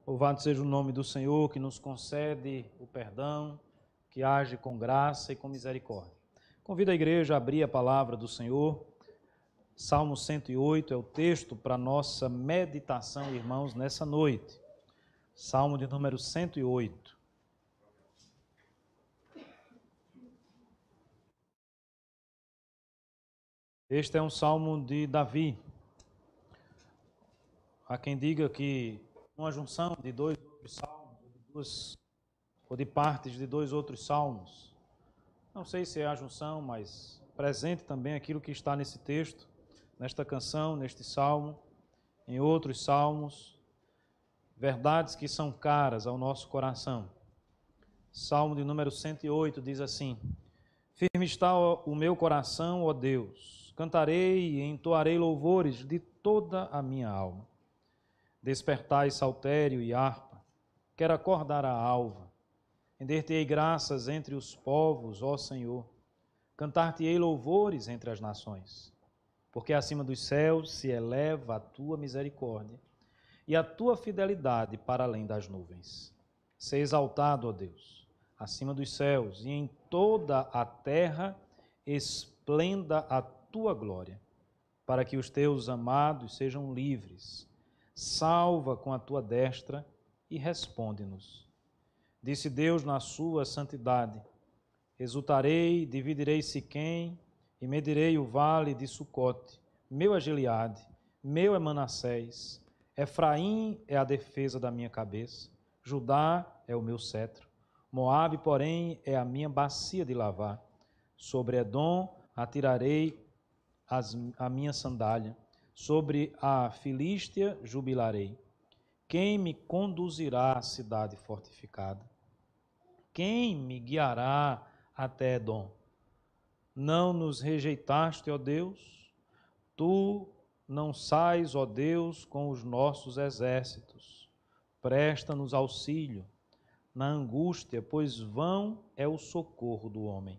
Louvado seja o nome do Senhor, que nos concede o perdão, que age com graça e com misericórdia. Convido a igreja a abrir a palavra do Senhor. Salmo 108 é o texto para nossa meditação, irmãos, nessa noite. Salmo de número 108. Este é um salmo de Davi. Há quem diga que uma junção de dois outros salmos, ou de partes de dois outros salmos. Não sei se é a junção, mas presente também aquilo que está nesse texto, nesta canção, neste salmo, em outros salmos, verdades que são caras ao nosso coração. Salmo de número 108 diz assim: Firme está o meu coração, ó Deus, cantarei e entoarei louvores de toda a minha alma. Despertai saltério e harpa, quero acordar a alva. Render-te-ei graças entre os povos, ó Senhor. Cantar-te-ei louvores entre as nações. Porque acima dos céus se eleva a tua misericórdia e a tua fidelidade para além das nuvens. Sê exaltado, ó Deus, acima dos céus, e em toda a terra esplenda a tua glória, para que os teus amados sejam livres. Salva com a tua destra e responde-nos. Disse Deus na sua santidade: Exultarei, dividirei Siquém e medirei o vale de Sucote. Meu é Gileade, meu é Manassés. Efraim é a defesa da minha cabeça. Judá é o meu cetro. Moabe, porém, é a minha bacia de lavar. Sobre Edom atirarei a minha sandália. Sobre a Filístia jubilarei. Quem me conduzirá à cidade fortificada? Quem me guiará até Edom? Não nos rejeitaste, ó Deus? Tu não sais, ó Deus, com os nossos exércitos. Presta-nos auxílio na angústia, pois vão é o socorro do homem.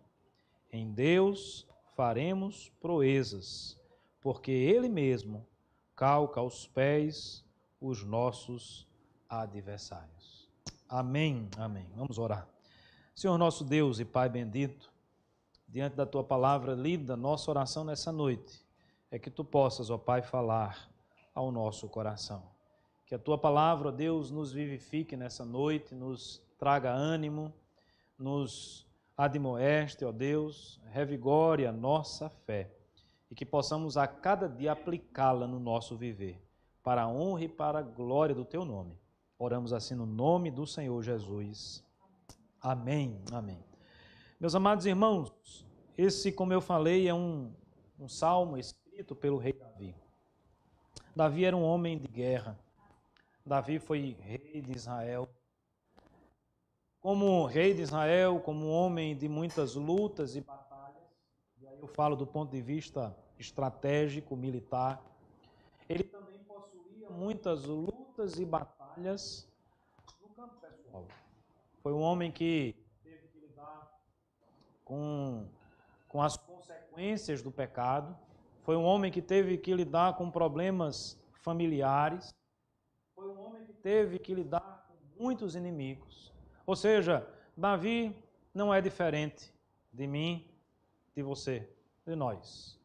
Em Deus faremos proezas, porque Ele mesmo calca aos pés os nossos adversários. Amém, amém. Vamos orar. Senhor nosso Deus e Pai bendito, diante da Tua palavra lida, nossa oração nessa noite é que Tu possas, ó Pai, falar ao nosso coração. Que a Tua palavra, ó Deus, nos vivifique nessa noite, nos traga ânimo, nos admoeste, ó Deus, revigore a nossa fé e que possamos a cada dia aplicá-la no nosso viver, para a honra e para a glória do Teu nome. Oramos assim no nome do Senhor Jesus. Amém, amém. Meus amados irmãos, esse, como eu falei, é um salmo escrito pelo rei Davi. Davi era um homem de guerra. Davi foi rei de Israel. Como rei de Israel, como homem de muitas lutas e batalhas, e aí eu falo do ponto de vista estratégico, militar, ele também possuía muitas lutas e batalhas no campo pessoal. Foi um homem que teve que lidar com as consequências do pecado. Foi um homem que teve que lidar com problemas familiares. Foi um homem que teve que lidar com muitos inimigos. Ou seja, Davi não é diferente de mim, de você, de nós.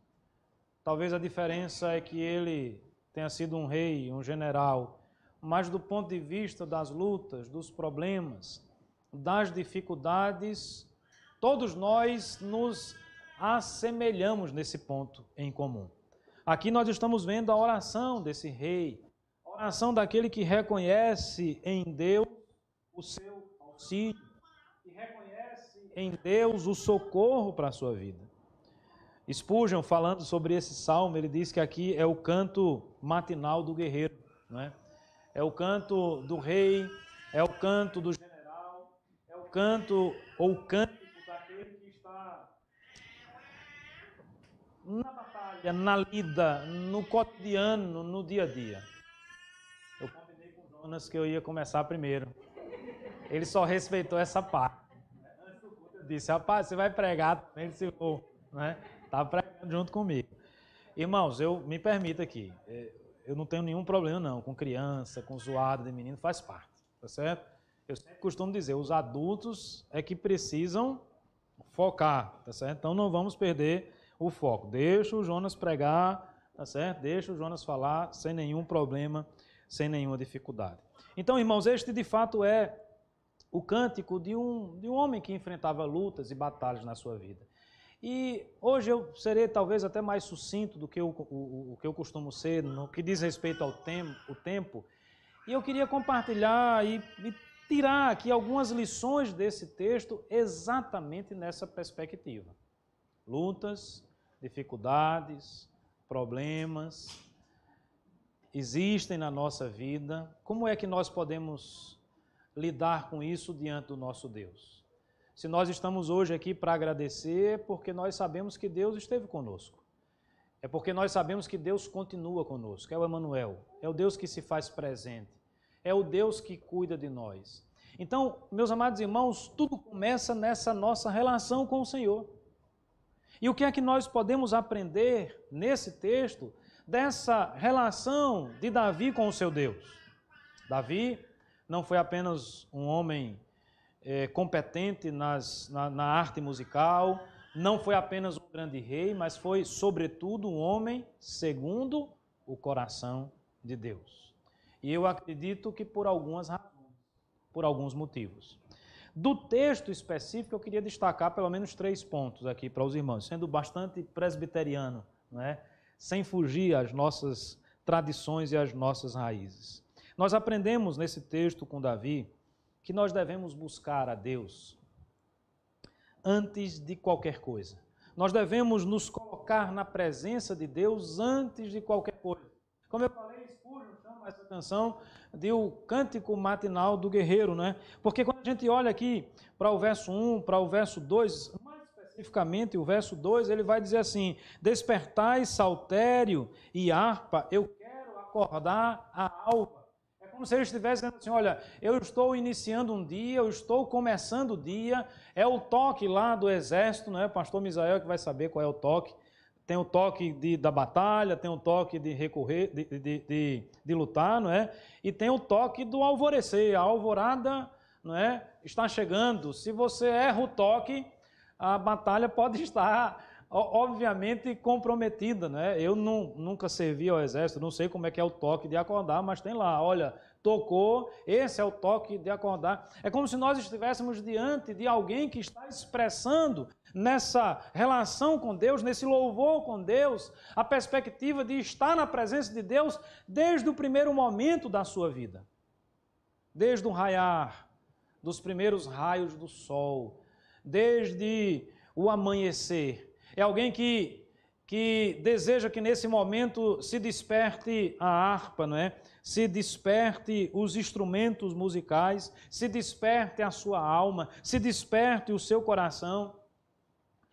Talvez a diferença é que ele tenha sido um rei, um general, mas do ponto de vista das lutas, dos problemas, das dificuldades, todos nós nos assemelhamos nesse ponto em comum. Aqui nós estamos vendo a oração desse rei, a oração daquele que reconhece em Deus o seu auxílio e reconhece em Deus o socorro para a sua vida. Spurgeon, falando sobre esse salmo, ele diz que aqui é o canto matinal do guerreiro, não é? É o canto do rei, é o canto do general, é o canto ou cântico daquele que está na batalha, na lida, no cotidiano, no dia a dia. Eu combinei com o Jonas que eu ia começar primeiro. Ele só respeitou essa parte. Antes do culto eu disse: rapaz, você vai pregar também se for, né? Tá pregando junto comigo. Irmãos, me permita aqui. Eu não tenho nenhum problema não com criança, com zoada de menino, faz parte. tá certo? Eu sempre costumo dizer, os adultos é que precisam focar, tá certo? Então não vamos perder o foco. Deixa o Jonas pregar, tá certo? Deixa o Jonas falar sem nenhum problema, sem nenhuma dificuldade. Então, irmãos, este de fato é o cântico de um homem que enfrentava lutas e batalhas na sua vida. E hoje eu serei talvez até mais sucinto do que o que eu costumo ser no que diz respeito ao tempo. E eu queria compartilhar e tirar aqui algumas lições desse texto exatamente nessa perspectiva. Lutas, dificuldades, problemas existem na nossa vida. Como é que nós podemos lidar com isso diante do nosso Deus? Se nós estamos hoje aqui para agradecer, é porque nós sabemos que Deus esteve conosco. É porque nós sabemos que Deus continua conosco. É o Emanuel, é o Deus que se faz presente. É o Deus que cuida de nós. Então, meus amados irmãos, tudo começa nessa nossa relação com o Senhor. E o que é que nós podemos aprender nesse texto dessa relação de Davi com o seu Deus? Davi não foi apenas um homem competente na arte musical, não foi apenas um grande rei, mas foi, sobretudo, um homem segundo o coração de Deus. E eu acredito que por algumas razões, por alguns motivos. Do texto específico, eu queria destacar pelo menos 3 pontos aqui para os irmãos, sendo bastante presbiteriano, não é? Sem fugir às nossas tradições e às nossas raízes. Nós aprendemos nesse texto com Davi que nós devemos buscar a Deus antes de qualquer coisa. Nós devemos nos colocar na presença de Deus antes de qualquer coisa. Como eu falei, Spurgeon chama essa canção de o cântico matinal do guerreiro, né? Porque quando a gente olha aqui para o verso 1, para o verso 2, mais especificamente o verso 2, ele vai dizer assim: despertai saltério e harpa, eu quero acordar a alva. É como se ele estivesse dizendo assim, olha, eu estou iniciando um dia, eu estou começando o dia, é o toque lá do exército, né? O pastor Misael que vai saber qual é o toque. Tem o toque da batalha, tem o toque de recorrer, de lutar, não é? E tem o toque do alvorecer, a alvorada, não é? Está chegando. Se você erra o toque, a batalha pode estar, obviamente, comprometida, né? Eu nunca servi ao exército, não sei como é que é o toque de acordar, mas tem lá, olha, tocou, esse é o toque de acordar. É como se nós estivéssemos diante de alguém que está expressando nessa relação com Deus, nesse louvor com Deus, a perspectiva de estar na presença de Deus desde o primeiro momento da sua vida. Desde o raiar, dos primeiros raios do sol, desde o amanhecer. É alguém que deseja que nesse momento se desperte a harpa, não é? Se desperte os instrumentos musicais, se desperte a sua alma, se desperte o seu coração,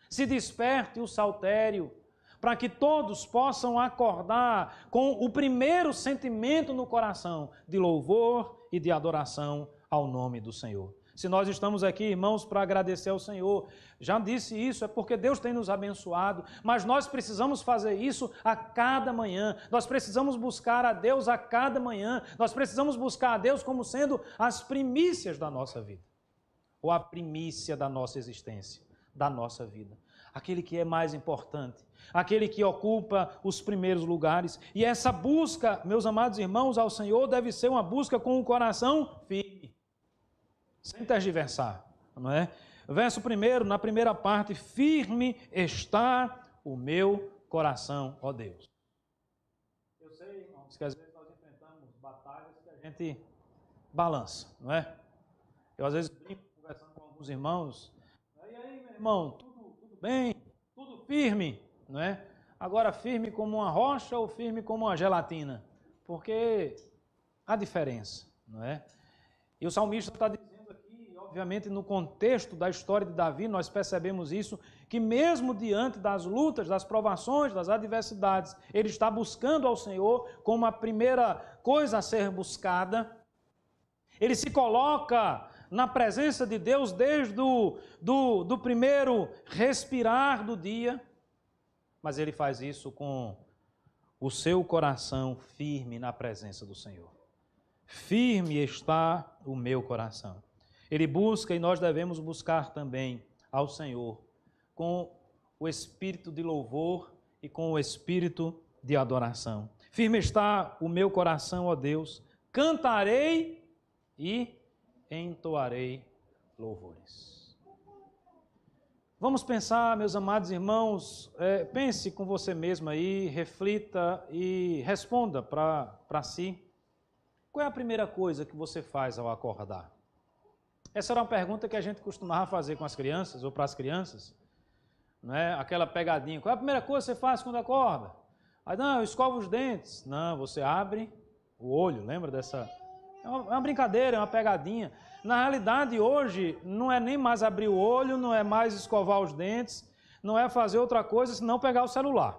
se desperte o saltério, para que todos possam acordar com o primeiro sentimento no coração de louvor e de adoração ao nome do Senhor. Se nós estamos aqui, irmãos, para agradecer ao Senhor, já disse isso, é porque Deus tem nos abençoado, mas nós precisamos fazer isso a cada manhã, nós precisamos buscar a Deus a cada manhã, nós precisamos buscar a Deus como sendo as primícias da nossa vida, ou a primícia da nossa existência, da nossa vida. Aquele que é mais importante, aquele que ocupa os primeiros lugares. E essa busca, meus amados irmãos, ao Senhor deve ser uma busca com o coração firme, sem tergiversar, não é? Verso 1, na primeira parte, firme está o meu coração, ó Deus. Eu sei, irmãos, que às vezes nós enfrentamos batalhas que a gente balança, não é? Eu às vezes brinco conversando com alguns irmãos, e aí, meu irmão, tudo bem, tudo firme, não é? Agora firme como uma rocha ou firme como uma gelatina? Porque há diferença, não é? E o salmista está dizendo aqui, obviamente no contexto da história de Davi, nós percebemos isso, que mesmo diante das lutas, das provações, das adversidades, ele está buscando ao Senhor como a primeira coisa a ser buscada. Ele se coloca na presença de Deus desde do primeiro respirar do dia, mas ele faz isso com o seu coração firme na presença do Senhor. firme está o meu coração. Ele busca e nós devemos buscar também ao Senhor com o espírito de louvor e com o espírito de adoração. Firme está o meu coração, ó Deus, cantarei e entoarei louvores. Vamos pensar, meus amados irmãos, pense com você mesmo aí, reflita e responda para si. Qual é a primeira coisa que você faz ao acordar? Essa era uma pergunta que a gente costumava fazer com as crianças, ou para as crianças, não é? Aquela pegadinha. Qual é a primeira coisa que você faz quando acorda? Aí, não, eu escovo os dentes. Não, você abre o olho, lembra dessa? É uma brincadeira, é uma pegadinha. Na realidade, hoje, não é nem mais abrir o olho, não é mais escovar os dentes, não é fazer outra coisa senão pegar o celular.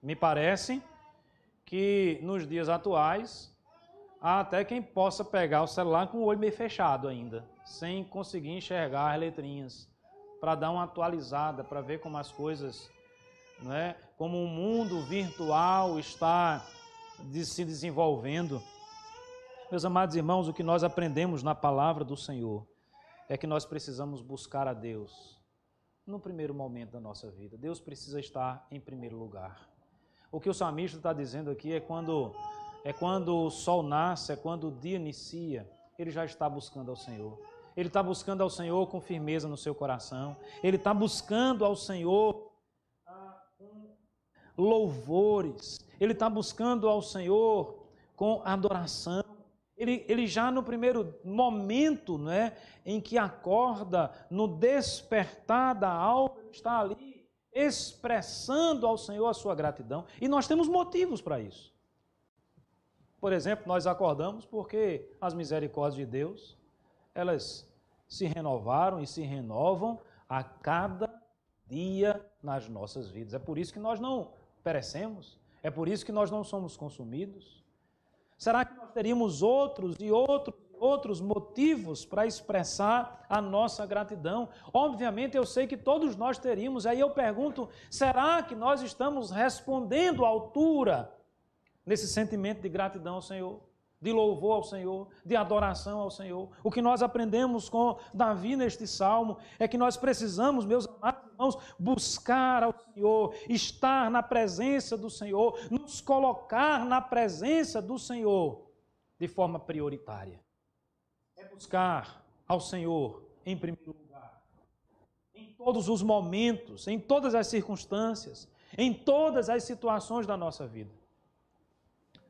Me parece que nos dias atuais, há até quem possa pegar o celular com o olho meio fechado ainda, sem conseguir enxergar as letrinhas, para dar uma atualizada, para ver como as coisas, não é? Como o mundo virtual está se desenvolvendo. Meus amados irmãos, o que nós aprendemos na palavra do Senhor é que nós precisamos buscar a Deus no primeiro momento da nossa vida. Deus precisa estar em primeiro lugar. O que o salmista está dizendo aqui é quando o sol nasce, é quando o dia inicia, ele já está buscando ao Senhor. Ele está buscando ao Senhor com firmeza no seu coração. Ele está buscando ao Senhor com louvores. Ele está buscando ao Senhor com adoração. Ele já no primeiro momento, né, em que acorda, no despertar da alma, está ali expressando ao Senhor a sua gratidão. E nós temos motivos para isso. Por exemplo, nós acordamos porque as misericórdias de Deus, elas se renovaram e se renovam a cada dia nas nossas vidas. É por isso que nós não perecemos, é por isso que nós não somos consumidos. Será que nós teríamos outros motivos para expressar a nossa gratidão? Obviamente eu sei que todos nós teríamos, aí eu pergunto, será que nós estamos respondendo à altura nesse sentimento de gratidão ao Senhor, de louvor ao Senhor, de adoração ao Senhor? O que nós aprendemos com Davi neste salmo é que nós precisamos, meus amados irmãos, buscar ao Senhor, estar na presença do Senhor, nos colocar na presença do Senhor de forma prioritária. É buscar ao Senhor em primeiro lugar, em todos os momentos, em todas as circunstâncias, em todas as situações da nossa vida.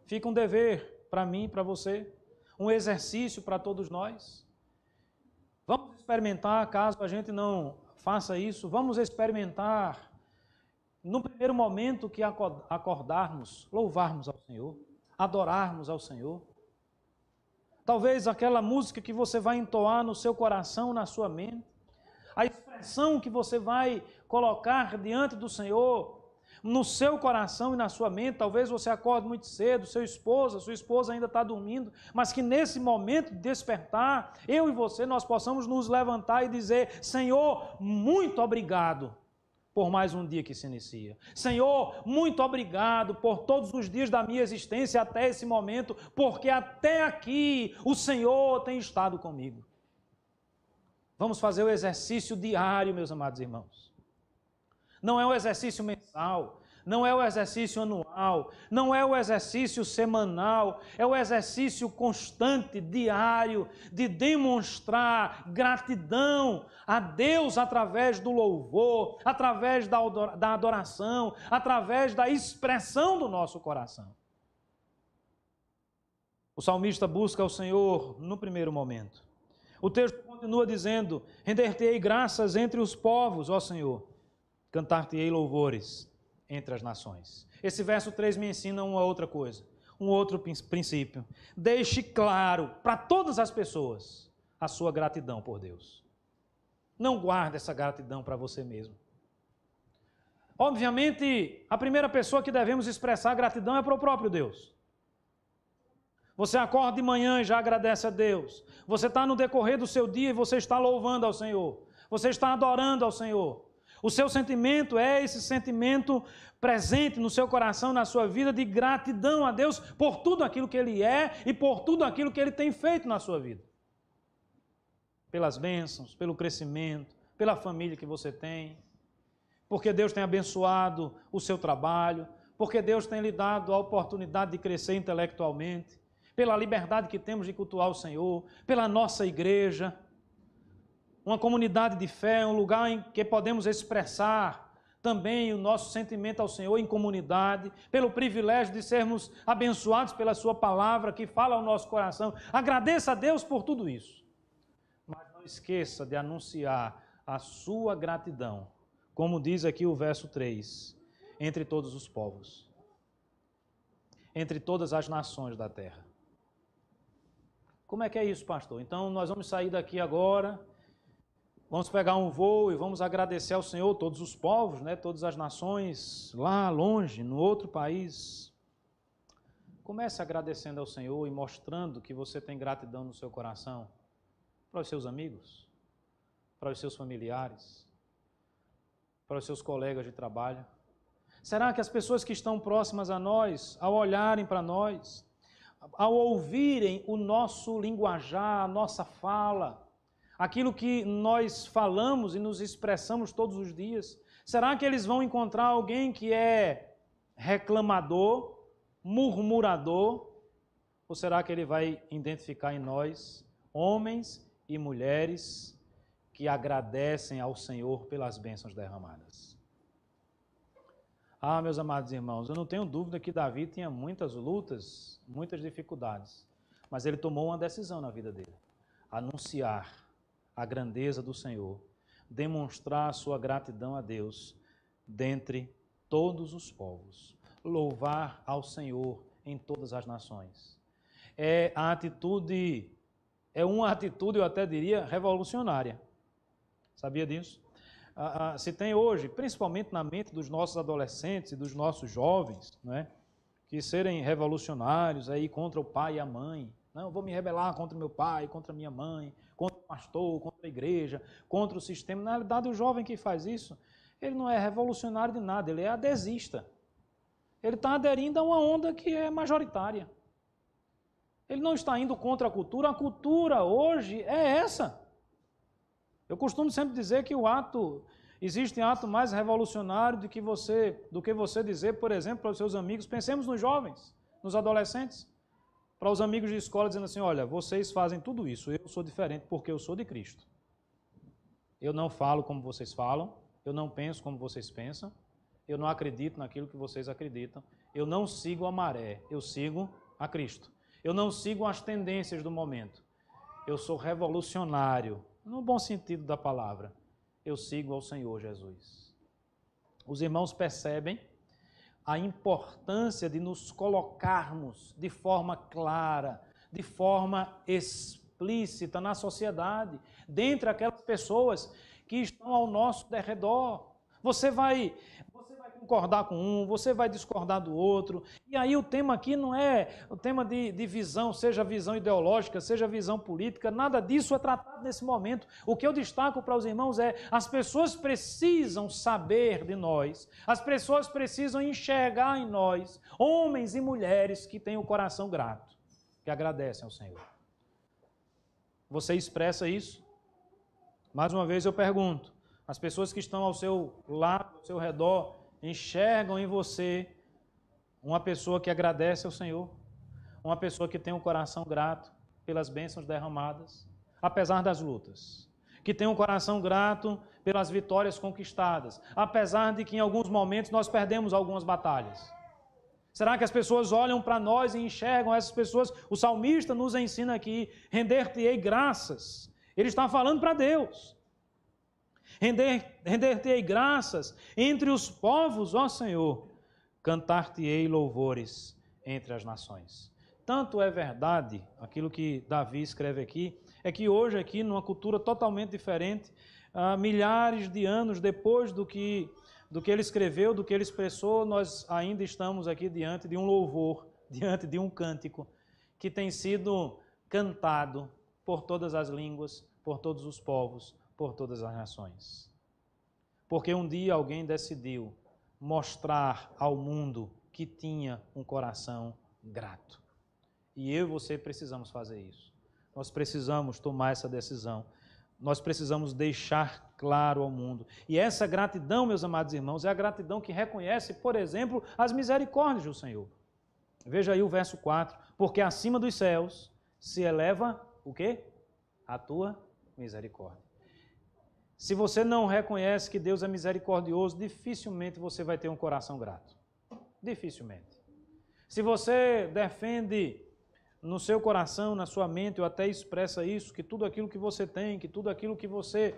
Fica um dever para mim, para você, um exercício para todos nós. Vamos experimentar, caso a gente não faça isso, vamos experimentar, no primeiro momento que acordarmos, louvarmos ao Senhor, adorarmos ao Senhor. Talvez aquela música que você vai entoar no seu coração, na sua mente, a expressão que você vai colocar diante do Senhor, no seu coração e na sua mente. Talvez você acorde muito cedo, sua esposa ainda está dormindo, mas que nesse momento de despertar, eu e você, nós possamos nos levantar e dizer: Senhor, muito obrigado por mais um dia que se inicia. Senhor, muito obrigado por todos os dias da minha existência até esse momento, porque até aqui o Senhor tem estado comigo. Vamos fazer o exercício diário, meus amados irmãos. Não é o exercício mensal, não é o exercício anual, não é o exercício semanal, é o exercício constante, diário, de demonstrar gratidão a Deus através do louvor, através da adoração, através da expressão do nosso coração. O salmista busca ao Senhor no primeiro momento. O texto continua dizendo: render-te-ei graças entre os povos, ó Senhor, cantar-te-ei louvores entre as nações. Esse verso 3 me ensina uma outra coisa, um outro princípio. Deixe claro para todas as pessoas a sua gratidão por Deus. Não guarde essa gratidão para você mesmo. Obviamente, a primeira pessoa que devemos expressar gratidão é para o próprio Deus. Você acorda de manhã e já agradece a Deus. Você está no decorrer do seu dia e você está louvando ao Senhor. Você está adorando ao Senhor. O seu sentimento é esse sentimento presente no seu coração, na sua vida, de gratidão a Deus por tudo aquilo que Ele é e por tudo aquilo que Ele tem feito na sua vida. Pelas bênçãos, pelo crescimento, pela família que você tem, porque Deus tem abençoado o seu trabalho, porque Deus tem lhe dado a oportunidade de crescer intelectualmente, pela liberdade que temos de cultuar o Senhor, pela nossa igreja, uma comunidade de fé, um lugar em que podemos expressar também o nosso sentimento ao Senhor em comunidade, pelo privilégio de sermos abençoados pela sua palavra que fala ao nosso coração. Agradeça a Deus por tudo isso. Mas não esqueça de anunciar a sua gratidão, como diz aqui o verso 3, entre todos os povos, entre todas as nações da terra. Como é que é isso, pastor? Então nós vamos sair daqui agora, vamos pegar um voo e vamos agradecer ao Senhor, todos os povos, né, todas as nações, lá longe, no outro país. Comece agradecendo ao Senhor e mostrando que você tem gratidão no seu coração para os seus amigos, para os seus familiares, para os seus colegas de trabalho. Será que as pessoas que estão próximas a nós, ao olharem para nós, ao ouvirem o nosso linguajar, a nossa fala, aquilo que nós falamos e nos expressamos todos os dias, será que eles vão encontrar alguém que é reclamador, murmurador, ou será que ele vai identificar em nós homens e mulheres que agradecem ao Senhor pelas bênçãos derramadas? Ah, meus amados irmãos, eu não tenho dúvida que Davi tinha muitas lutas, muitas dificuldades, mas ele tomou uma decisão na vida dele: anunciar a grandeza do Senhor, demonstrar a sua gratidão a Deus dentre todos os povos, louvar ao Senhor em todas as nações. É uma atitude, eu até diria, revolucionária. Sabia disso? Se tem hoje, principalmente na mente dos nossos adolescentes e dos nossos jovens, né, que serem revolucionários aí contra o pai e a mãe. Não, eu vou me rebelar contra meu pai, contra minha mãe, contra o pastor, contra a igreja, contra o sistema. Na realidade, o jovem que faz isso, ele não é revolucionário de nada, ele é adesista. Ele está aderindo a uma onda que é majoritária. Ele não está indo contra a cultura hoje é essa. Eu costumo sempre dizer que existe ato mais revolucionário do que você dizer, por exemplo, para os seus amigos, pensemos nos jovens, nos adolescentes, para os amigos de escola dizendo assim: olha, vocês fazem tudo isso, eu sou diferente porque eu sou de Cristo. Eu não falo como vocês falam, eu não penso como vocês pensam, eu não acredito naquilo que vocês acreditam, eu não sigo a maré, eu sigo a Cristo. Eu não sigo as tendências do momento, eu sou revolucionário, no bom sentido da palavra, eu sigo ao Senhor Jesus. Os irmãos percebem a importância de nos colocarmos de forma clara, de forma explícita na sociedade, dentre aquelas pessoas que estão ao nosso derredor. Você vai concordar com um, você vai discordar do outro, e aí o tema aqui não é o tema de visão, seja visão ideológica, seja visão política, nada disso é tratado nesse momento. O que eu destaco para os irmãos é: as pessoas precisam saber de nós, as pessoas precisam enxergar em nós homens e mulheres que têm o coração grato, que agradecem ao Senhor. Você expressa isso? Mais uma vez eu pergunto: as pessoas que estão ao seu lado, ao seu redor, enxergam em você uma pessoa que agradece ao Senhor, uma pessoa que tem um coração grato pelas bênçãos derramadas, apesar das lutas, que tem um coração grato pelas vitórias conquistadas, apesar de que em alguns momentos nós perdemos algumas batalhas? Será que as pessoas olham para nós e enxergam essas pessoas? O salmista nos ensina aqui: render-te-ei graças. Ele está falando para Deus. Render-te-ei graças entre os povos, ó Senhor, cantar-te-ei louvores entre as nações. Tanto é verdade, aquilo que Davi escreve aqui, é que hoje aqui, numa cultura totalmente diferente, milhares de anos depois do que ele escreveu, do que ele expressou, nós ainda estamos aqui diante de um louvor, diante de um cântico que tem sido cantado por todas as línguas, por todos os povos, por todas as nações. porque um dia alguém decidiu mostrar ao mundo que tinha um coração grato. E eu e você precisamos fazer isso. Nós precisamos tomar essa decisão. Nós precisamos deixar claro ao mundo. E essa gratidão, meus amados irmãos, é a gratidão que reconhece, por exemplo, as misericórdias do Senhor. Veja aí o verso 4. Porque acima dos céus se eleva o quê? A tua misericórdia. Se você não reconhece que Deus é misericordioso, dificilmente você vai ter um coração grato. Dificilmente. Se você defende no seu coração, na sua mente, ou até expressa isso, que tudo aquilo que você tem, que tudo aquilo que você,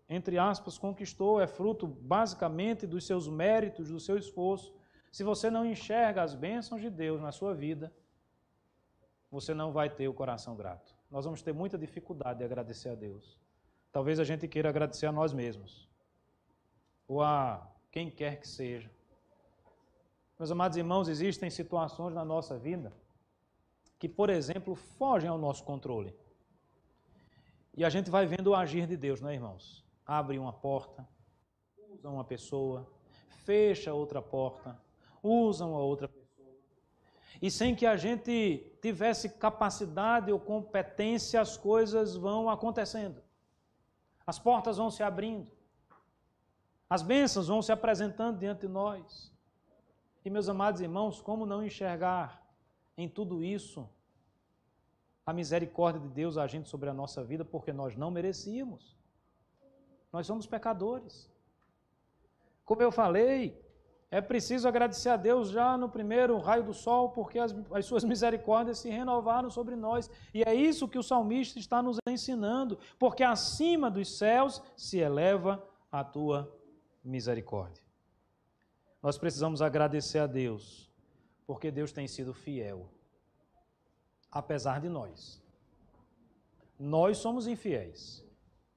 entre aspas, conquistou é fruto basicamente dos seus méritos, do seu esforço. Se você não enxerga as bênçãos de Deus na sua vida, você não vai ter o coração grato. Nós vamos ter muita dificuldade de agradecer a Deus. Talvez a gente queira agradecer a nós mesmos, ou a quem quer que seja. Meus amados irmãos, existem situações na nossa vida que, por exemplo, fogem ao nosso controle. E a gente vai vendo o agir de Deus, né, irmãos? Abre uma porta, usa uma pessoa, fecha outra porta, usa uma outra pessoa. E sem que a gente tivesse capacidade ou competência, as coisas vão acontecendo. As portas vão se abrindo. As bênçãos vão se apresentando diante de nós. E, meus amados irmãos, como não enxergar em tudo isso a misericórdia de Deus agindo sobre a nossa vida, porque nós não merecíamos. Nós somos pecadores. Como eu falei, é preciso agradecer a Deus já no primeiro raio do sol, porque as suas misericórdias se renovaram sobre nós. E é isso que o salmista está nos ensinando, porque acima dos céus se eleva a tua misericórdia. Nós precisamos agradecer a Deus, porque Deus tem sido fiel, apesar de nós. Nós somos infiéis,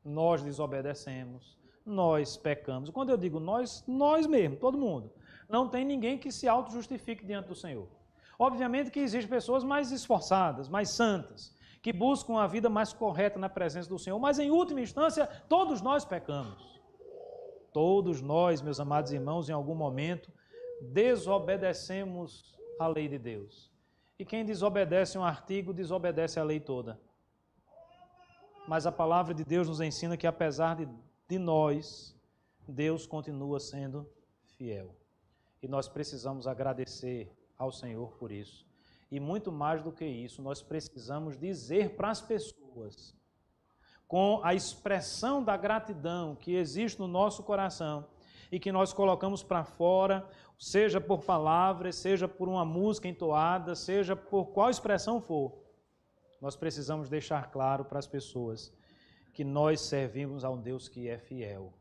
nós desobedecemos, nós pecamos. Quando eu digo nós mesmo, todo mundo. Não tem ninguém que se auto-justifique diante do Senhor. Obviamente que existem pessoas mais esforçadas, mais santas, que buscam a vida mais correta na presença do Senhor, mas em última instância, todos nós pecamos. Todos nós, meus amados irmãos, em algum momento, desobedecemos a lei de Deus. E quem desobedece um artigo, desobedece a lei toda. Mas a palavra de Deus nos ensina que, apesar de nós, Deus continua sendo fiel. E nós precisamos agradecer ao Senhor por isso. E muito mais do que isso, nós precisamos dizer para as pessoas, com a expressão da gratidão que existe no nosso coração e que nós colocamos para fora, seja por palavras, seja por uma música entoada, seja por qual expressão for, nós precisamos deixar claro para as pessoas que nós servimos a um Deus que é fiel.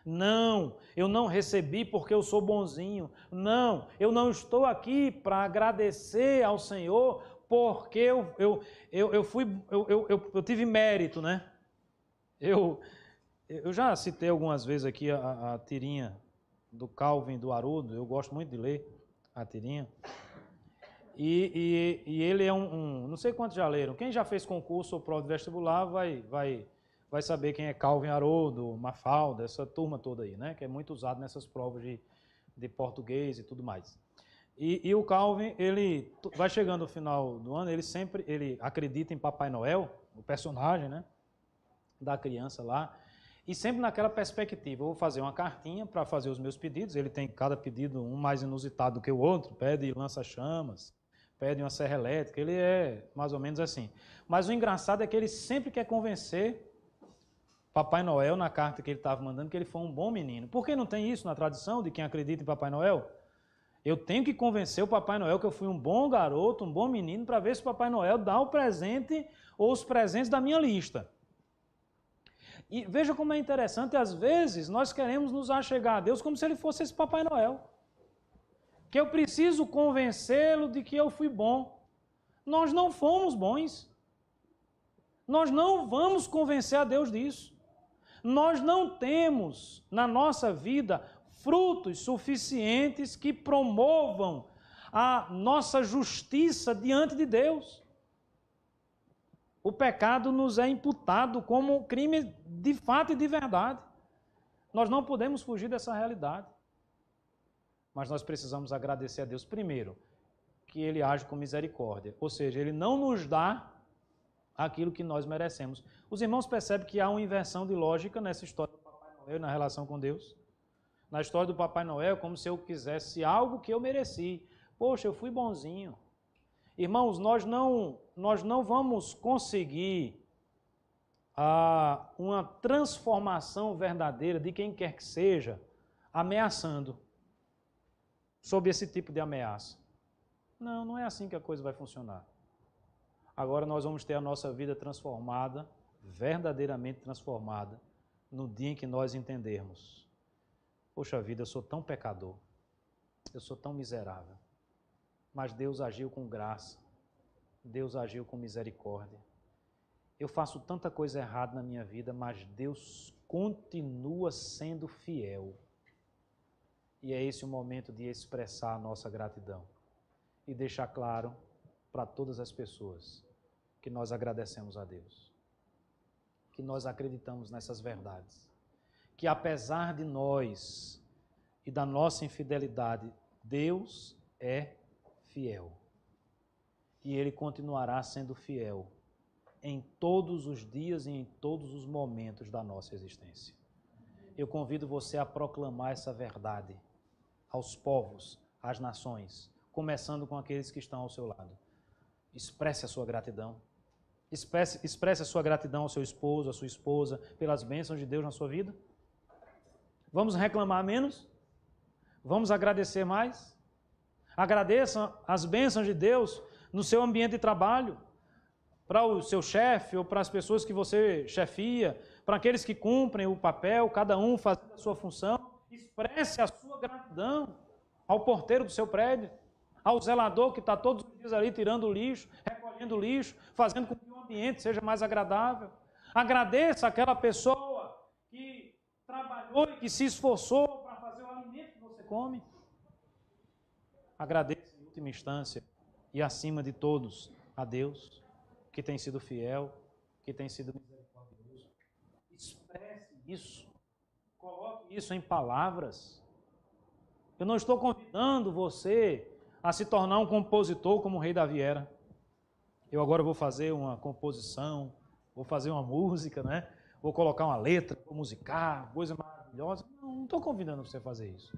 Não, eu não recebi porque eu sou bonzinho. Não, eu não estou aqui para agradecer ao Senhor porque eu tive mérito, né? Eu já citei algumas vezes aqui a tirinha do Calvin do Haroldo, eu gosto muito de ler a tirinha. E ele é não sei quantos já leram. Quem já fez concurso ou prova de vestibular vai saber quem é Calvin Haroldo, Mafalda, essa turma toda aí, né? Que é muito usado nessas provas de português e tudo mais. E o Calvin, ele vai chegando no final do ano, ele acredita em Papai Noel, o personagem, né, da criança lá, e sempre naquela perspectiva, eu vou fazer uma cartinha para fazer os meus pedidos, ele tem cada pedido um mais inusitado do que o outro, pede lança-chamas, pede uma serra elétrica, ele é mais ou menos assim. Mas o engraçado é que ele sempre quer convencer Papai Noel, na carta que ele estava mandando, que ele foi um bom menino. Por que não tem isso na tradição de quem acredita em Papai Noel? Eu tenho que convencer o Papai Noel que eu fui um bom garoto, um bom menino, para ver se o Papai Noel dá o presente ou os presentes da minha lista. E veja como é interessante, às vezes nós queremos nos achegar a Deus como se ele fosse esse Papai Noel. Que eu preciso convencê-lo de que eu fui bom. Nós não fomos bons. Nós não vamos convencer a Deus disso. Nós não temos na nossa vida frutos suficientes que promovam a nossa justiça diante de Deus. O pecado nos é imputado como crime de fato e de verdade. Nós não podemos fugir dessa realidade. Mas nós precisamos agradecer a Deus primeiro, que Ele age com misericórdia. Ou seja, Ele não nos dá aquilo que nós merecemos. Os irmãos percebem que há uma inversão de lógica nessa história do Papai Noel na relação com Deus. Na história do Papai Noel, como se eu quisesse algo que eu mereci. Poxa, eu fui bonzinho. Irmãos, nós não vamos conseguir uma transformação verdadeira de quem quer que seja ameaçando, sob esse tipo de ameaça. Não, não é assim que a coisa vai funcionar. Agora nós vamos ter a nossa vida transformada, verdadeiramente transformada, no dia em que nós entendermos. Poxa vida, eu sou tão pecador, eu sou tão miserável, mas Deus agiu com graça, Deus agiu com misericórdia. Eu faço tanta coisa errada na minha vida, mas Deus continua sendo fiel. E é esse o momento de expressar a nossa gratidão e deixar claro para todas as pessoas que nós agradecemos a Deus, que nós acreditamos nessas verdades, que apesar de nós e da nossa infidelidade, Deus é fiel. E Ele continuará sendo fiel em todos os dias e em todos os momentos da nossa existência. Eu convido você a proclamar essa verdade aos povos, às nações, começando com aqueles que estão ao seu lado. Expresse a sua gratidão. Expresse a sua gratidão ao seu esposo, à sua esposa, pelas bênçãos de Deus na sua vida. Vamos reclamar menos? Vamos agradecer mais? Agradeça as bênçãos de Deus no seu ambiente de trabalho, para o seu chefe ou para as pessoas que você chefia, para aqueles que cumprem o papel, cada um fazendo a sua função. Expresse a sua gratidão ao porteiro do seu prédio, ao zelador que está todos os dias ali tirando o lixo, recolhendo o lixo, fazendo com que o ambiente seja mais agradável. Agradeça aquela pessoa que trabalhou e que se esforçou para fazer o alimento que você come. Agradeça em última instância e acima de todos a Deus, que tem sido fiel, que tem sido misericordioso. Expresse isso. Coloque isso em palavras. Eu não estou convidando você a se tornar um compositor como o rei Davi era. Eu agora vou fazer uma composição, vou fazer uma música, né? Vou colocar uma letra, vou musicar, coisa maravilhosa. Não estou convidando você a fazer isso.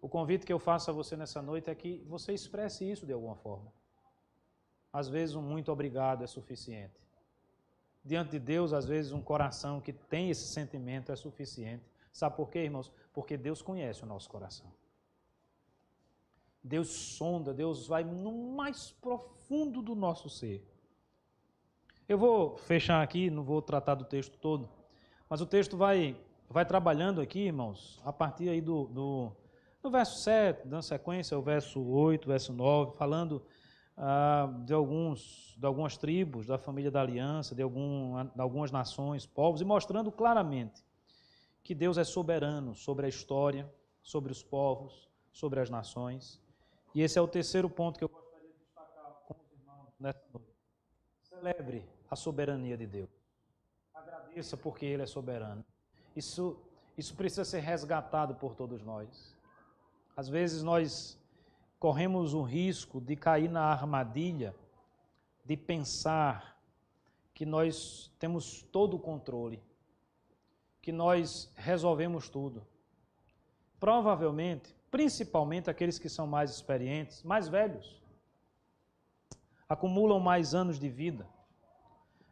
O convite que eu faço a você nessa noite é que você expresse isso de alguma forma. Às vezes um muito obrigado é suficiente. Diante de Deus, às vezes um coração que tem esse sentimento é suficiente. Sabe por quê, irmãos? Porque Deus conhece o nosso coração. Deus sonda, Deus vai no mais profundo do nosso ser. Eu vou fechar aqui, não vou tratar do texto todo, mas o texto vai trabalhando aqui, irmãos, a partir aí do verso 7, dando sequência ao verso 8, verso 9, falando de algumas tribos, da família da aliança, de algumas nações, povos, e mostrando claramente que Deus é soberano sobre a história, sobre os povos, sobre as nações. E esse é o terceiro ponto que eu gostaria de destacar com os irmãos nessa noite. Celebre a soberania de Deus. Agradeça porque Ele é soberano. Isso precisa ser resgatado por todos nós. Às vezes nós corremos o risco de cair na armadilha de pensar que nós temos todo o controle, que nós resolvemos tudo. Provavelmente, principalmente aqueles que são mais experientes, mais velhos, acumulam mais anos de vida,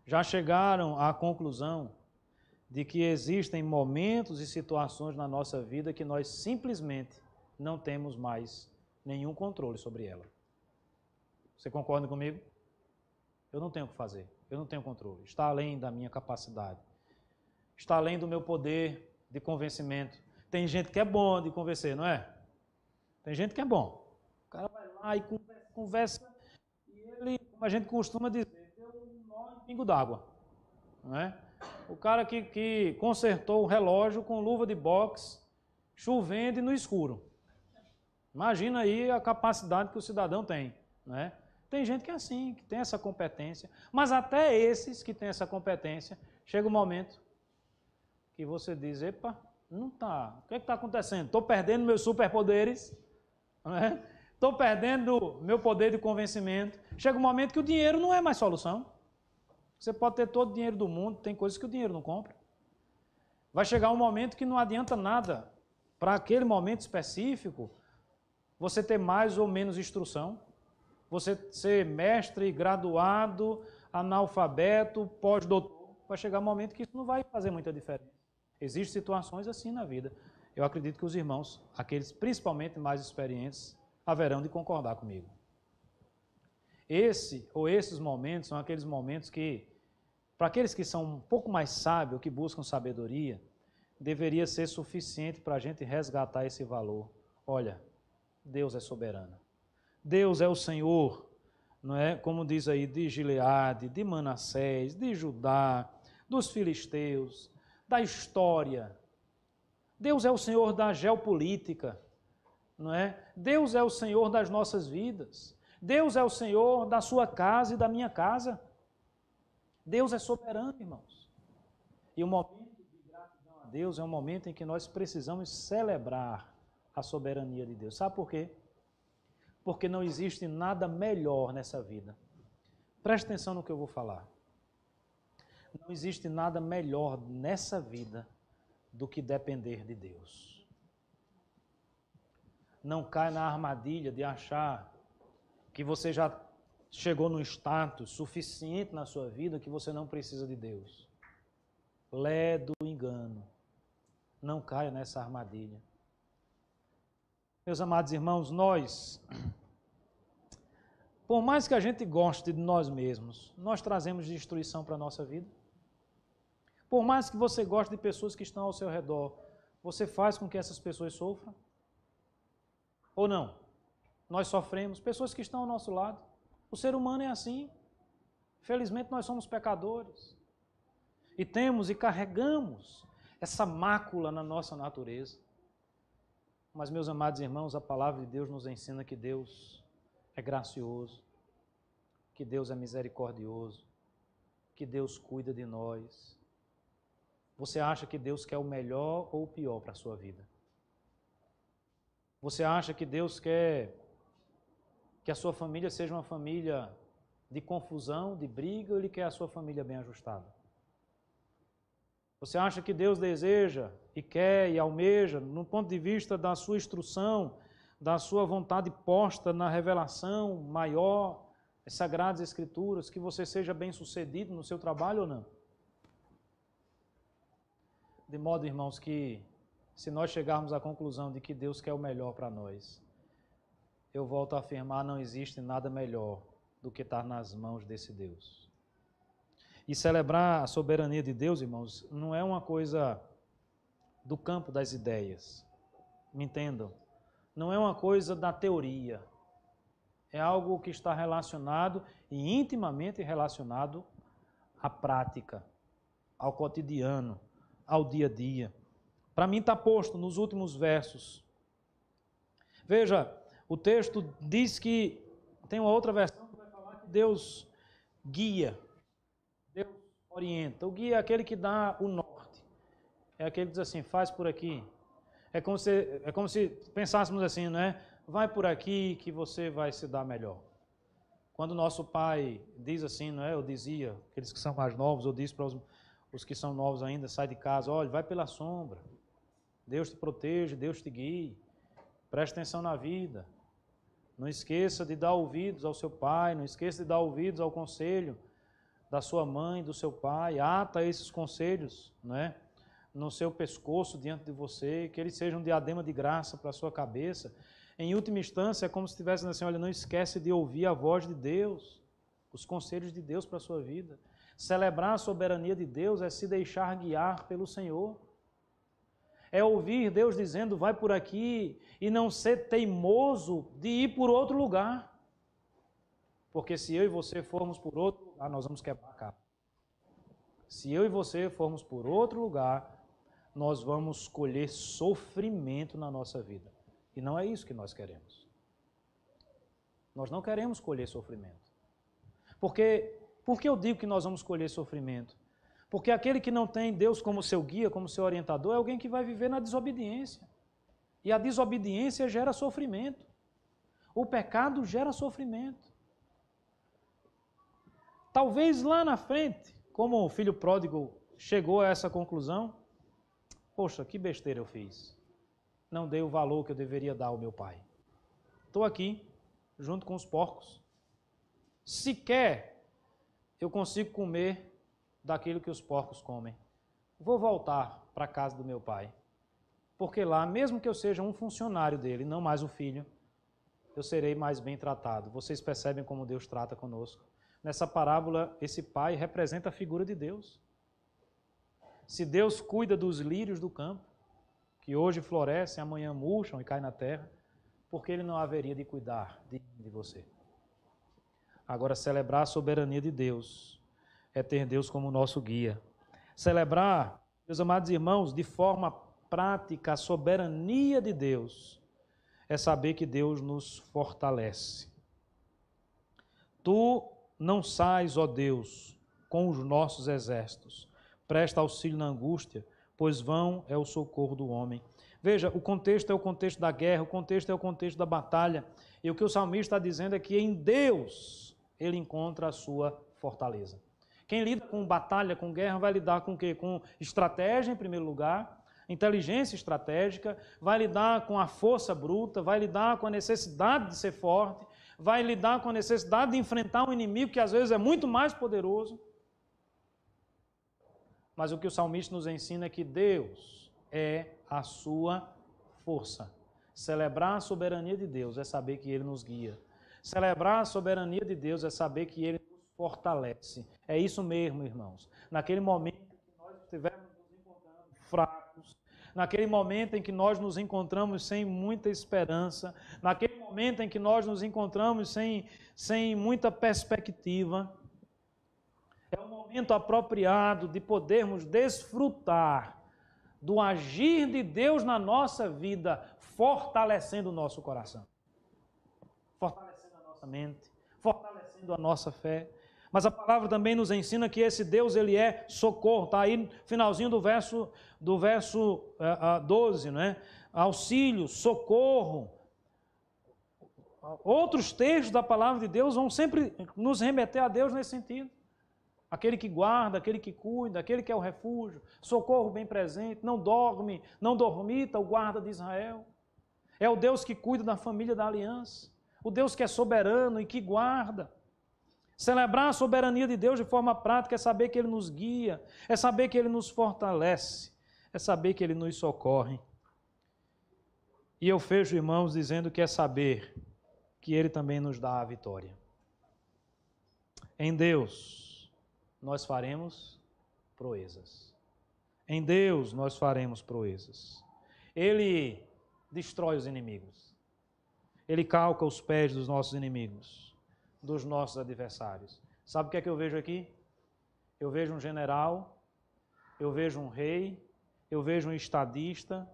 já chegaram à conclusão de que existem momentos e situações na nossa vida que nós simplesmente não temos mais nenhum controle sobre ela. Você concorda comigo? Eu não tenho o que fazer, eu não tenho controle, está além da minha capacidade, está além do meu poder de convencimento. Tem gente que é bom de convencer, não é? Tem gente que é bom. O cara vai lá e conversa e ele, como a gente costuma dizer, deu um nó em pingo d'água, não é? O cara que consertou o relógio com luva de boxe, chovendo e no escuro. Imagina aí a capacidade que o cidadão tem, não é? Tem gente que é assim, que tem essa competência, mas até esses que têm essa competência, chega um momento que você diz, epa, Não está. O que está acontecendo? Estou perdendo meus superpoderes, não é? Estou perdendo meu poder de convencimento. Chega um momento que o dinheiro não é mais solução. Você pode ter todo o dinheiro do mundo, tem coisas que o dinheiro não compra. Vai chegar um momento que não adianta nada, para aquele momento específico, você ter mais ou menos instrução, você ser mestre, graduado, analfabeto, pós-doutor. Vai chegar um momento que isso não vai fazer muita diferença. Existem situações assim na vida. Eu acredito que os irmãos, aqueles principalmente mais experientes, haverão de concordar comigo. Esses momentos são aqueles momentos que, para aqueles que são um pouco mais sábios, que buscam sabedoria, deveria ser suficiente para a gente resgatar esse valor. Olha, Deus é soberano. Deus é o Senhor, não é? Como diz aí, de Gileade, de Manassés, de Judá, dos filisteus, da história. Deus é o Senhor da geopolítica, não é? Deus é o Senhor das nossas vidas. Deus é o Senhor da sua casa e da minha casa. Deus é soberano, irmãos. E o momento de gratidão a Deus é um momento em que nós precisamos celebrar a soberania de Deus. Sabe por quê? Porque não existe nada melhor nessa vida. Preste atenção no que eu vou falar. Não existe nada melhor nessa vida do que depender de Deus. Não cai na armadilha de achar que você já chegou no status suficiente na sua vida que você não precisa de Deus. Lé do engano. Não caia nessa armadilha. Meus amados irmãos, nós, por mais que a gente goste de nós mesmos, nós trazemos destruição para a nossa vida. Por mais que você goste de pessoas que estão ao seu redor, você faz com que essas pessoas sofram? Ou não? Nós sofremos, pessoas que estão ao nosso lado. O ser humano é assim. Felizmente nós somos pecadores. E temos e carregamos essa mácula na nossa natureza. Mas, meus amados irmãos, a palavra de Deus nos ensina que Deus é gracioso, que Deus é misericordioso, que Deus cuida de nós. Você acha que Deus quer o melhor ou o pior para a sua vida? Você acha que Deus quer que a sua família seja uma família de confusão, de briga, ou Ele quer a sua família bem ajustada? Você acha que Deus deseja e quer e almeja, no ponto de vista da sua instrução, da sua vontade posta na revelação maior, as Sagradas Escrituras, que você seja bem-sucedido no seu trabalho ou não? De modo, irmãos, que se nós chegarmos à conclusão de que Deus quer o melhor para nós, eu volto a afirmar, não existe nada melhor do que estar nas mãos desse Deus. E celebrar a soberania de Deus, irmãos, não é uma coisa do campo das ideias. Me entendam? Não é uma coisa da teoria. É algo que está relacionado e intimamente relacionado à prática, ao cotidiano, ao dia a dia. Para mim está posto nos últimos versos. Veja, o texto diz que, tem uma outra versão que vai falar que Deus guia, Deus orienta. O guia é aquele que dá o norte. É aquele que diz assim, faz por aqui. É como se pensássemos assim, não é? Vai por aqui que você vai se dar melhor. Quando nosso pai diz assim, não é? Eu dizia, aqueles que são mais novos, eu disse para os que são novos ainda, sai de casa, olha, vai pela sombra. Deus te proteja, Deus te guie. Preste atenção na vida. Não esqueça de dar ouvidos ao seu pai, não esqueça de dar ouvidos ao conselho da sua mãe, do seu pai. Ata esses conselhos, não é? No seu pescoço, diante de você, que eles sejam diadema de graça para a sua cabeça. Em última instância, é como se estivesse dizendo assim, olha, não esquece de ouvir a voz de Deus, os conselhos de Deus para a sua vida. Celebrar a soberania de Deus é se deixar guiar pelo Senhor. É ouvir Deus dizendo, vai por aqui, e não ser teimoso de ir por outro lugar. Porque se eu e você formos por outro lugar, nós vamos quebrar a cara. Se eu e você formos por outro lugar, nós vamos colher sofrimento na nossa vida. E não é isso que nós queremos. Nós não queremos colher sofrimento. Por que eu digo que nós vamos colher sofrimento? Porque aquele que não tem Deus como seu guia, como seu orientador, é alguém que vai viver na desobediência. E a desobediência gera sofrimento. O pecado gera sofrimento. Talvez lá na frente, como o filho pródigo chegou a essa conclusão, poxa, que besteira eu fiz. Não dei o valor que eu deveria dar ao meu pai. Estou aqui, junto com os porcos. Sequer eu consigo comer daquilo que os porcos comem. Vou voltar para a casa do meu pai. Porque lá, mesmo que eu seja um funcionário dele, não mais o filho, eu serei mais bem tratado. Vocês percebem como Deus trata conosco. Nessa parábola, esse pai representa a figura de Deus. Se Deus cuida dos lírios do campo, que hoje florescem, amanhã murcham e caem na terra, por que Ele não haveria de cuidar de você? Agora, celebrar a soberania de Deus é ter Deus como nosso guia. Celebrar, meus amados irmãos, de forma prática a soberania de Deus é saber que Deus nos fortalece. Tu não sais, ó Deus, com os nossos exércitos. Presta auxílio na angústia, pois vão é o socorro do homem. Veja, o contexto é o contexto da guerra, o contexto é o contexto da batalha. E o que o salmista está dizendo é que em Deus ele encontra a sua fortaleza. Quem lida com batalha, com guerra, vai lidar com o quê? Com estratégia, em primeiro lugar, inteligência estratégica, vai lidar com a força bruta, vai lidar com a necessidade de ser forte, vai lidar com a necessidade de enfrentar um inimigo que às vezes é muito mais poderoso. Mas o que o salmista nos ensina é que Deus é a sua força. Celebrar a soberania de Deus é saber que Ele nos guia. Celebrar a soberania de Deus é saber que Ele nos fortalece. É isso mesmo, irmãos. Naquele momento em que nós estivermos nos encontrando fracos, naquele momento em que nós nos encontramos sem muita esperança, naquele momento em que nós nos encontramos sem muita perspectiva, é o momento apropriado de podermos desfrutar do agir de Deus na nossa vida, fortalecendo o nosso coração, fortalecendo a nossa mente, fortalecendo a nossa fé. Mas a palavra também nos ensina que esse Deus, ele é socorro. Está aí no finalzinho do verso 12, né? Auxílio, socorro. Outros textos da palavra de Deus vão sempre nos remeter a Deus nesse sentido. Aquele que guarda, aquele que cuida, aquele que é o refúgio, socorro bem presente, não dorme, não dormita o guarda de Israel. É o Deus que cuida da família da aliança, o Deus que é soberano e que guarda. Celebrar a soberania de Deus de forma prática é saber que Ele nos guia, é saber que Ele nos fortalece, é saber que Ele nos socorre. E eu fecho, irmãos, dizendo que é saber que Ele também nos dá a vitória. Em Deus nós faremos proezas. Em Deus nós faremos proezas. Ele destrói os inimigos. Ele calca os pés dos nossos inimigos, dos nossos adversários. Sabe o que é que eu vejo aqui? Eu vejo um general, eu vejo um rei, eu vejo um estadista,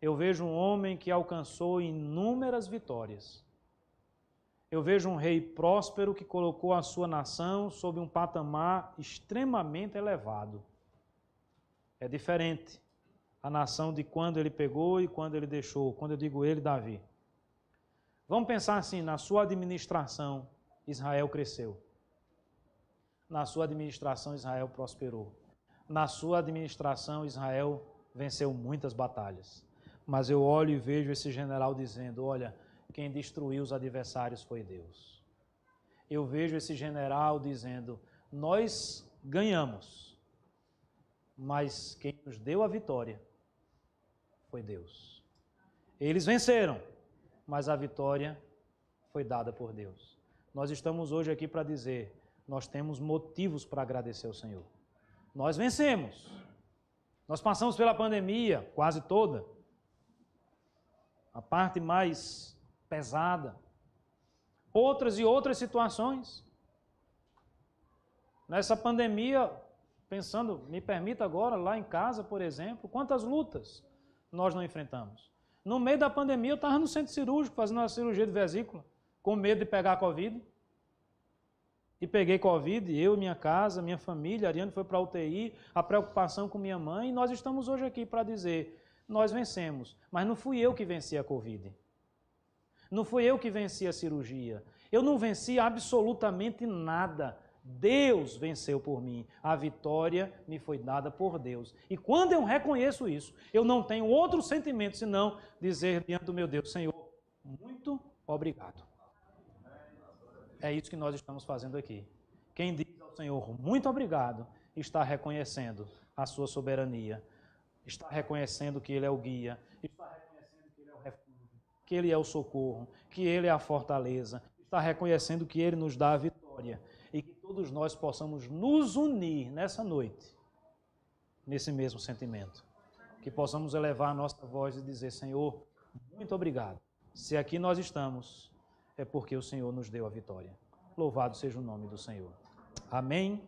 eu vejo um homem que alcançou inúmeras vitórias. Eu vejo um rei próspero que colocou a sua nação sob um patamar extremamente elevado. É diferente a nação de quando ele pegou e quando ele deixou. Quando eu digo ele, Davi. Vamos pensar assim, na sua administração, Israel cresceu. Na sua administração, Israel prosperou. Na sua administração, Israel venceu muitas batalhas. Mas eu olho e vejo esse general dizendo, olha, quem destruiu os adversários foi Deus. Eu vejo esse general dizendo, nós ganhamos, mas quem nos deu a vitória foi Deus. Eles venceram, mas a vitória foi dada por Deus. Nós estamos hoje aqui para dizer, nós temos motivos para agradecer ao Senhor. Nós vencemos. Nós passamos pela pandemia, quase toda. A parte mais pesada. Outras e outras situações. Nessa pandemia, pensando, me permita agora, lá em casa, por exemplo, quantas lutas nós não enfrentamos. No meio da pandemia, eu estava no centro cirúrgico, fazendo uma cirurgia de vesícula, com medo de pegar a Covid. E peguei Covid, eu, minha casa, minha família, a Ariane foi para a UTI, a preocupação com minha mãe, e nós estamos hoje aqui para dizer, nós vencemos, mas não fui eu que venci a Covid. Não fui eu que venci a cirurgia. Eu não venci absolutamente nada. Deus venceu por mim. A vitória me foi dada por Deus. E quando eu reconheço isso, eu não tenho outro sentimento senão dizer diante do meu Deus, Senhor, muito obrigado. É isso que nós estamos fazendo aqui. Quem diz ao Senhor muito obrigado, está reconhecendo a sua soberania, está reconhecendo que Ele é o guia, está reconhecendo que Ele é o refúgio, que Ele é o socorro, que Ele é a fortaleza, está reconhecendo que Ele nos dá a vitória e que todos nós possamos nos unir nessa noite, nesse mesmo sentimento. Que possamos elevar a nossa voz e dizer, Senhor, muito obrigado. Se aqui nós estamos, é porque o Senhor nos deu a vitória. Louvado seja o nome do Senhor. Amém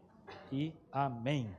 e amém.